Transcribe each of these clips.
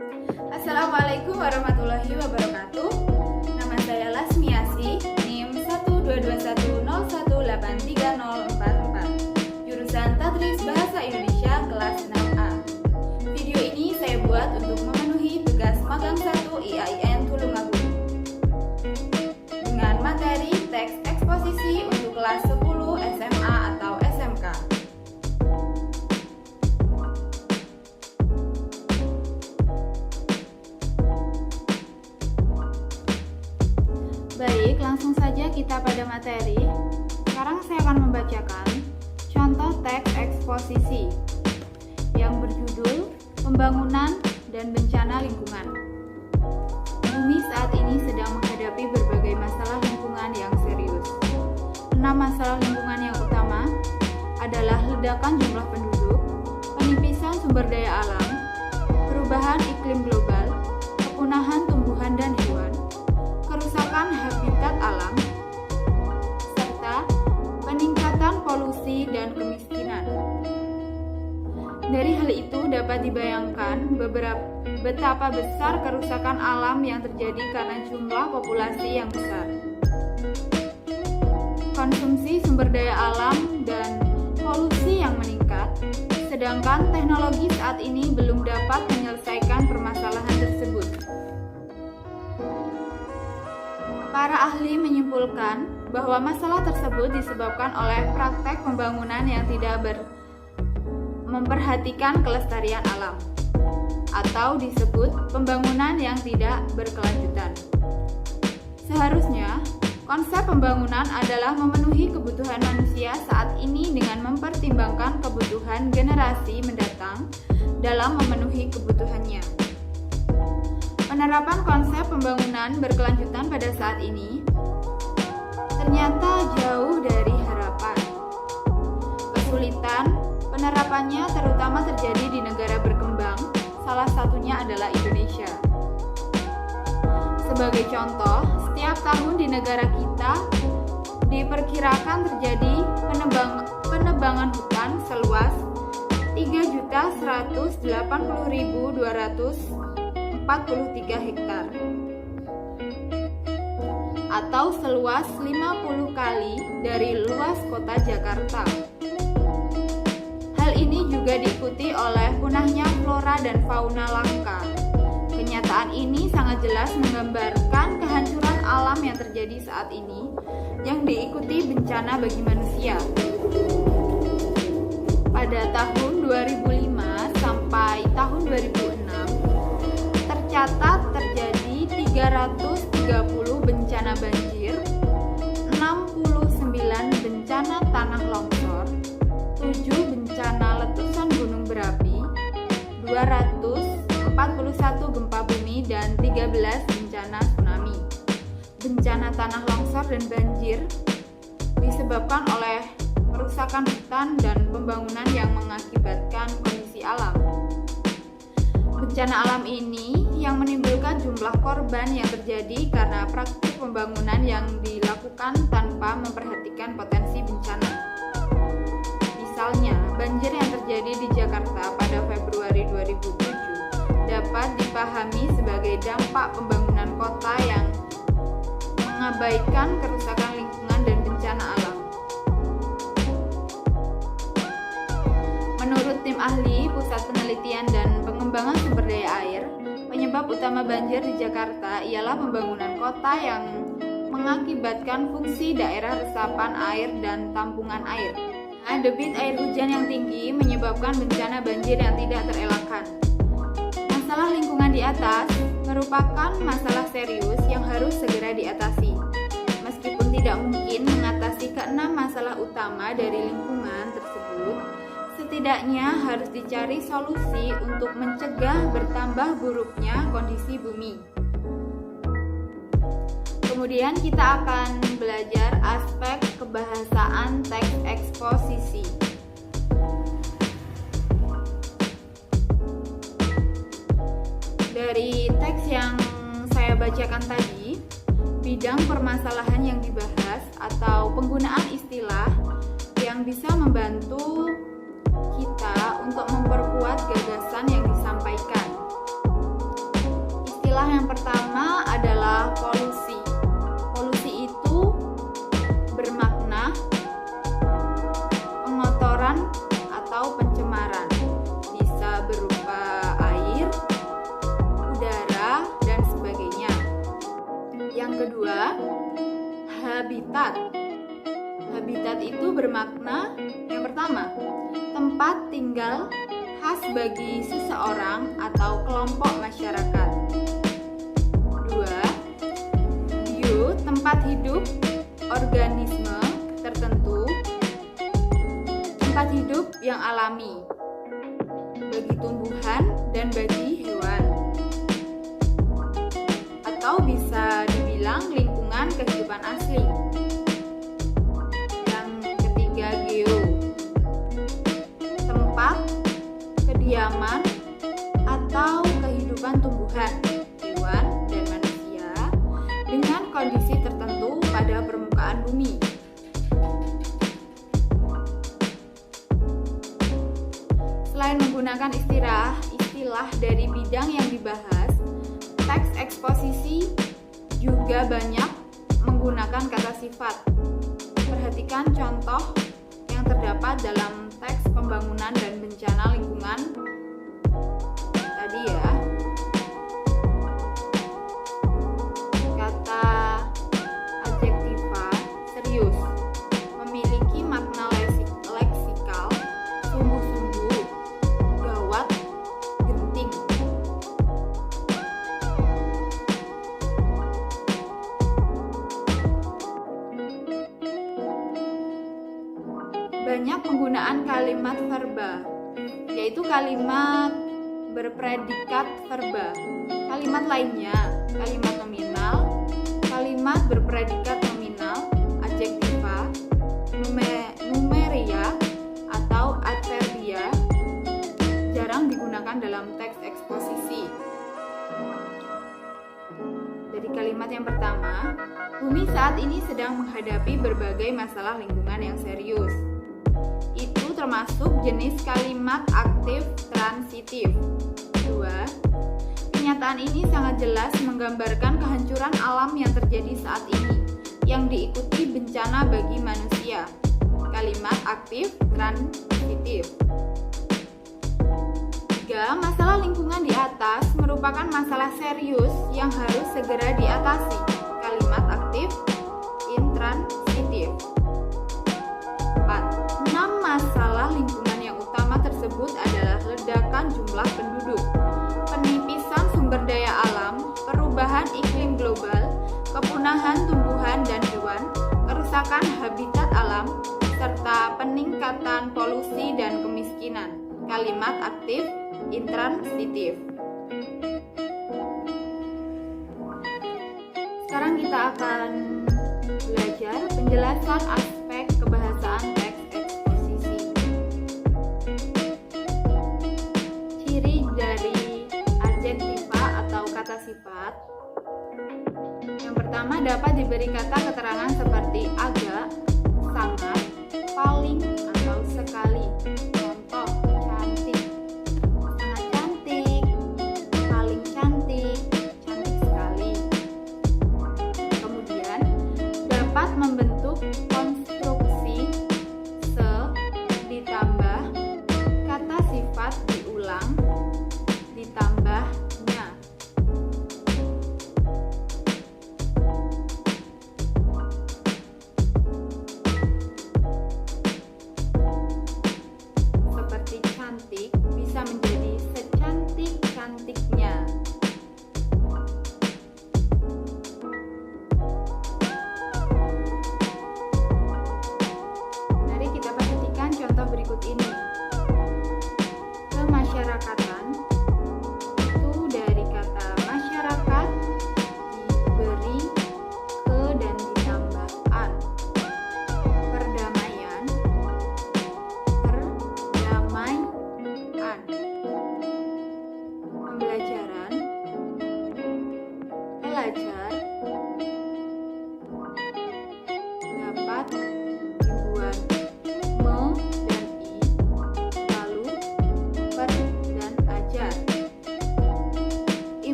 Assalamualaikum warahmatullahi wabarakatuh. Nama saya Lasmiasi, NIM 12210183044, jurusan Tadris Bahasa Indonesia kelas 6A. Video ini saya buat untuk memenuhi tugas magang 1 IAIN Tulungagung dengan materi teks eksposisi untuk kelas 10 SMA atau SMK. Baik, langsung saja kita pada materi. Sekarang saya akan membacakan contoh teks eksposisi yang berjudul Pembangunan dan Bencana Lingkungan. Bumi saat ini sedang menghadapi berbagai masalah lingkungan yang serius. 6 masalah lingkungan yang utama adalah ledakan jumlah penduduk, penipisan sumber daya alam, perubahan iklim global, kepunahan tumbuhan dan hewan, kerusakan habitat alam, serta peningkatan polusi dan kemiskinan. Dari hal itu dapat dibayangkan betapa besar kerusakan alam yang terjadi karena jumlah populasi yang besar. Konsumsi sumber daya alam dan polusi yang meningkat, sedangkan teknologi saat ini belum dapat menyelesaikan permasalahan tersebut. Para ahli menyimpulkan bahwa masalah tersebut disebabkan oleh praktek pembangunan yang tidak memperhatikan kelestarian alam, atau disebut pembangunan yang tidak berkelanjutan. Seharusnya, konsep pembangunan adalah memenuhi kebutuhan manusia saat ini dengan mempertimbangkan kebutuhan generasi mendatang dalam memenuhi kebutuhannya. Penerapan konsep pembangunan berkelanjutan pada saat ini ternyata jauh dari harapan. Kesulitan penerapannya terutama terjadi di negara berkembang, salah satunya adalah Indonesia. Sebagai contoh, setiap tahun di negara kita diperkirakan terjadi penebangan hutan seluas 3.180.243 hektar atau seluas 50 kali dari luas kota Jakarta. Hal ini juga diikuti oleh punahnya flora dan fauna langka. Kenyataan ini sangat jelas menggambarkan kehancuran alam yang terjadi saat ini yang diikuti bencana bagi manusia. Pada tahun 2005 sampai tahun 2006 tercatat terjadi 330 bencana banjir, 69 bencana tanah longsor, 7 bencana letusan gunung berapi, 241 gempa bumi, dan 13 bencana tsunami. Bencana tanah longsor dan banjir disebabkan oleh kerusakan hutan dan pembangunan yang mengakibatkan kondisi alam. Bencana alam ini yang menimbulkan jumlah korban yang terjadi karena praktik pembangunan yang dilakukan tanpa memperhatikan potensi bencana. Misalnya, banjir yang terjadi di Jakarta pada Februari 2007 dapat dipahami sebagai dampak pembangunan kota yang mengabaikan kerusakan lingkungan dan bencana alam. Menurut tim ahli Pusat Penelitian dan Pengembangan Sumber Daya Air, penyebab utama banjir di Jakarta ialah pembangunan kota yang mengakibatkan fungsi daerah resapan air dan tampungan air. Debit air hujan yang tinggi menyebabkan bencana banjir yang tidak terelakkan. Masalah lingkungan di atas merupakan masalah serius yang harus segera diatasi. Meskipun tidak mungkin mengatasi keenam masalah utama dari lingkungan tersebut, setidaknya harus dicari solusi untuk mencegah bertambah buruknya kondisi bumi. Kemudian kita akan belajar aspek kebahasaan teks eksposisi. Dari teks yang saya bacakan tadi, bidang permasalahan yang dibahas atau penggunaan istilah yang bisa membantu kita untuk memperkuat gagasan yang disampaikan. pertama adalah polusi. Polusi itu bermakna pengotoran atau pencemaran. Bisa berupa air, udara, dan sebagainya. Yang kedua, habitat. Habitat itu bermakna yang pertama, tempat tinggal khas bagi seseorang atau kelompok masyarakat. Dua, bio, tempat hidup organisme tertentu, tempat hidup yang alami bagi tumbuhan dan bagi hewan, atau bisa dibilang lingkungan kehidupan asli. Yang ketiga, geo, tempat kediaman atau kehidupan tumbuhan, hewan, dan manusia dengan kondisi tertentu pada permukaan bumi. Selain menggunakan istilah dari bidang yang dibahas, teks eksposisi juga banyak menggunakan kata sifat. Perhatikan contoh yang terdapat dalam teks pembangunan dan bencana lingkungan tadi ya. Kata adjektiva serius memiliki makna leksikal sungguh-sungguh, gawat, genting. Banyak penggunaan kalimat verba, yaitu kalimat berpredikat verba. Kalimat lainnya, kalimat nominal, kalimat berpredikat nominal, adjektiva, numeria, atau adverbia jarang digunakan dalam teks eksposisi. Dari kalimat yang pertama, bumi saat ini sedang menghadapi berbagai masalah lingkungan yang serius. Itu termasuk jenis kalimat aktif transitif. 2. Kenyataan ini sangat jelas menggambarkan kehancuran alam yang terjadi saat ini, yang diikuti bencana bagi manusia. Kalimat aktif transitif. 3. Masalah lingkungan di atas merupakan masalah serius yang harus segera diatasi. Kalimat aktif intransitif. 4. 6 masalah lingkungan yang utama tersebut adalah ledakan jumlah penduduk, penipisan sumber daya alam, perubahan iklim global, kepunahan tumbuhan dan hewan, kerusakan habitat alam, serta peningkatan polusi dan kemiskinan. Kalimat aktif intransitif. Sekarang kita akan belajar penjelasan aspek kebahasaan teks eksposisi. Ciri dari adjektiva atau kata sifat. Yang pertama, dapat diberi kata keterangan seperti agak, sangat, paling, atau sekali. Contoh, cantik, sangat cantik, paling cantik, cantik sekali. Kemudian, dapat membentuk konstruksi se ditambah kata sifat diulang ditambahnya.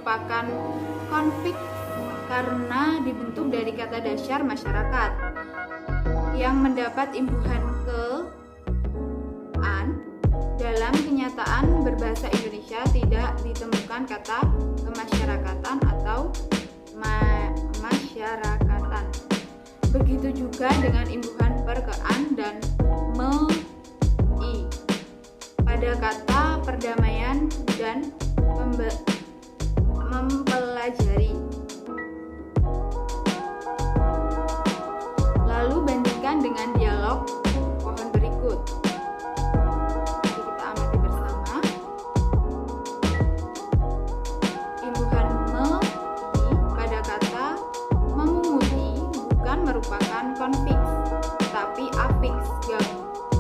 merupakan konflik karena dibentuk dari kata dasar masyarakat yang mendapat imbuhan ke-an. Dalam kenyataan berbahasa Indonesia tidak ditemukan kata kemasyarakatan atau masyarakatan. Begitu juga dengan imbuhan per-ke-an dan me-i pada kata perdamaian dan mempelajari. Lalu bandingkan dengan dialog pohon berikut. Mari kita amati bersama. Imbuhan me-i pada kata memunguti bukan merupakan konfiks, tapi afiks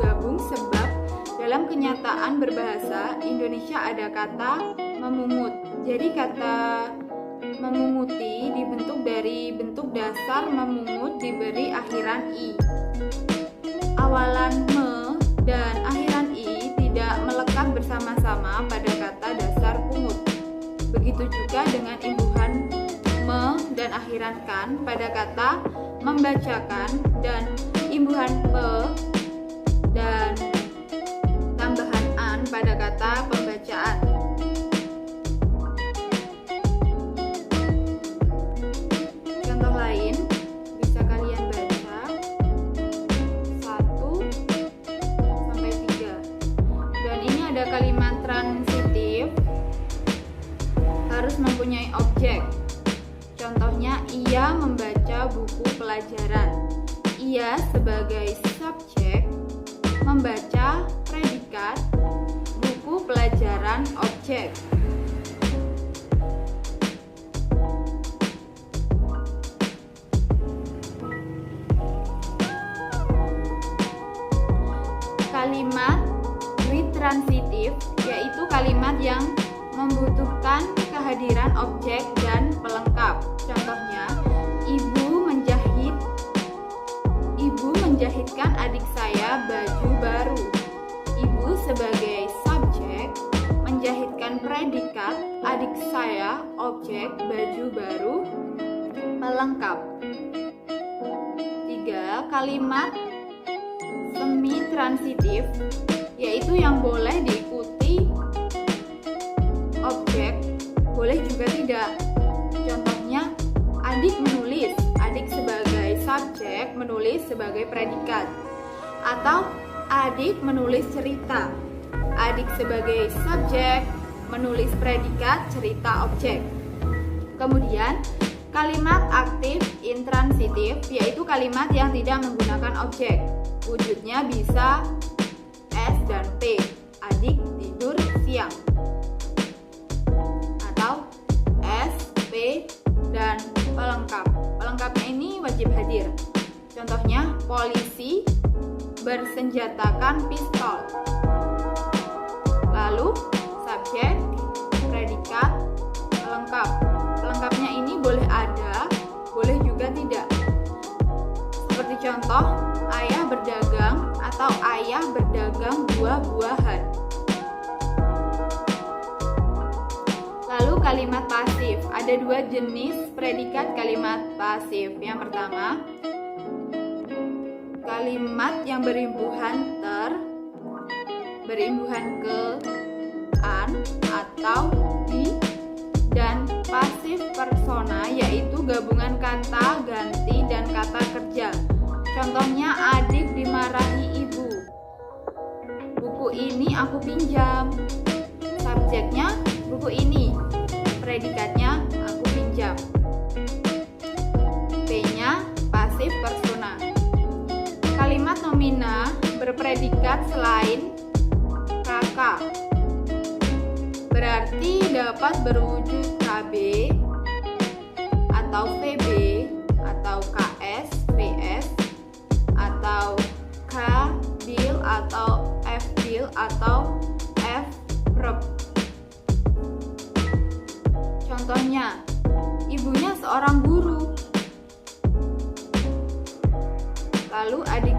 gabung sebab dalam kenyataan berbahasa Indonesia ada kata memungut. Jadi kata memunguti dibentuk dari bentuk dasar memungut diberi akhiran i. Awalan me dan akhiran i tidak melekat bersama-sama pada kata dasar pungut. Begitu juga dengan imbuhan me dan akhiran kan pada kata membacakan dan imbuhan pe dan tambahan an pada kata pembacaan. Contoh lain bisa kalian baca 1-3. Dan ini ada kalimat transitif harus mempunyai objek. Contohnya, ia membaca buku pelajaran. Ia sebagai subjek membaca predikat, buku pelajaran objek. Kalimat retransitif yaitu kalimat yang membutuhkan kehadiran objek dan pelengkap. Contohnya, ibu menjahitkan adik saya baju baru. Ibu sebagai subjek menjahitkan predikat, adik saya objek, baju baru pelengkap. 3. Kalimat semi transitif yaitu yang boleh diikuti objek, boleh juga tidak. Contohnya, adik menulis, adik sebagai subjek, menulis sebagai predikat. Atau adik menulis cerita, adik sebagai subjek, menulis predikat, cerita objek. Kemudian kalimat aktif intransitif yaitu kalimat yang tidak menggunakan objek. Wujudnya bisa S dan P, adik tidur siang. Atau S, P, dan pelengkap. Pelengkapnya ini wajib hadir. Contohnya, polisi bersenjatakan pistol. Lalu, subjek, predikat, pelengkap. Pelengkapnya ini boleh ada, boleh juga tidak. Seperti contoh, ayah berdagang atau ayah berdagang buah-buahan. Lalu kalimat pasif. Ada dua jenis predikat kalimat pasif. Yang pertama, kalimat yang berimbuhan berimbuhan ke an atau di, dan pasif persona yaitu gabungan kata ganti dan kata kerja. Contohnya, adik dimarahi ibu. Buku ini aku pinjam. Subjeknya buku ini, predikatnya aku pinjam. P-nya pasif persona. Kalimat nomina berpredikat selain kakak, berarti dapat berwujud KB atau VB atau KS, PS atau K bil atau F bil atau F verb. Contohnya, ibunya seorang guru. Lalu adik